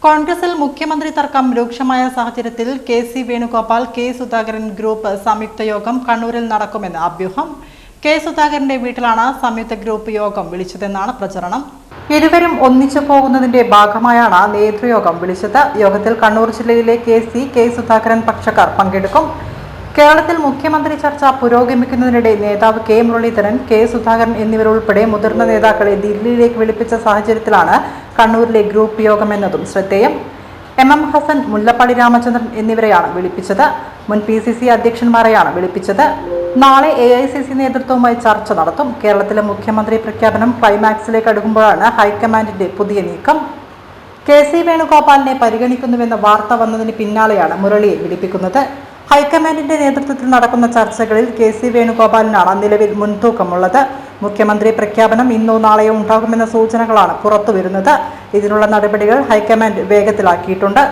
കോൺഗ്രസിൽ മുഖ്യമന്ത്രി തർക്കം രൂക്ഷമായ സാഹചര്യത്തിൽ K C. Venugopal, K. Sudhakaran group സംയുക്ത യോഗം കണ്ണൂരിൽ നടക്കുമെന്ന് അഭ്യൂഹം. കെ. സുധാകരന്റെ വീട്ടിലാണ് സംയുക്ത ഗ്രൂപ്പ് യോഗം വിളിച്ചതെന്നാണ് പ്രചരണം. ഇരുവരും ഒന്നിച്ചു പോകുന്നതിന്റെ ഭാഗമായാണ് നേതൃയോഗം വിളിച്ചത്. യോഗത്തിൽ കണ്ണൂർ ജില്ലയിലെ കെ.സി., കെ. സുധാകരൻ പക്ഷക്കാർ പങ്കെടുക്കും. കേരളത്തിൽ മുഖ്യമന്ത്രി ചർച്ച പുരോഗമിക്കുന്നതിനിടെ നേതാവ് കെ. മുരളീധരൻ, കെ. സുധാകരൻ എന്നിവരുൾപ്പെടെ മുതിർന്ന നേതാക്കളെ ദില്ലിയിലേക്ക് വിളിപ്പിച്ച സാഹചര്യത്തിലാണ് കണ്ണൂരിലെ ഗ്രൂപ്പ് യോഗമെന്നതും ശ്രദ്ധേയം. എം. ഹസൻ, മുല്ലപ്പള്ളി രാമചന്ദ്രൻ എന്നിവരെയാണ് വിളിപ്പിച്ചത്. മുൻ PCC അധ്യക്ഷന്മാരെയാണ് വിളിപ്പിച്ചത്. നാളെ AICC നേതൃത്വവുമായി ചർച്ച നടത്തും. കേരളത്തിലെ മുഖ്യമന്ത്രി പ്രഖ്യാപനം ക്ലൈമാക്സിലേക്ക് അടുക്കുമ്പോഴാണ് ഹൈക്കമാൻഡിന്റെ പുതിയ നീക്കം. കെ.സി. വേണുഗോപാലിനെ പരിഗണിക്കുന്നുവെന്ന വാർത്ത വന്നതിന് പിന്നാലെയാണ് മുരളിയെ വിളിപ്പിക്കുന്നത്. ഹൈക്കമാൻഡിന്റെ നേതൃത്വത്തിൽ നടക്കുന്ന ചർച്ചകളിൽ കെ.സി. വേണുഗോപാലിനാണ് നിലവിൽ മുൻതൂക്കമുള്ളത്. മുഖ്യമന്ത്രി പ്രഖ്യാപനം ഇന്നോ നാളെയോ ഉണ്ടാകുമെന്ന സൂചനകളാണ് പുറത്തുവരുന്നത്. ഇതിനുള്ള നടപടികൾ ഹൈക്കമാൻഡ് വേഗത്തിലാക്കിയിട്ടുണ്ട്.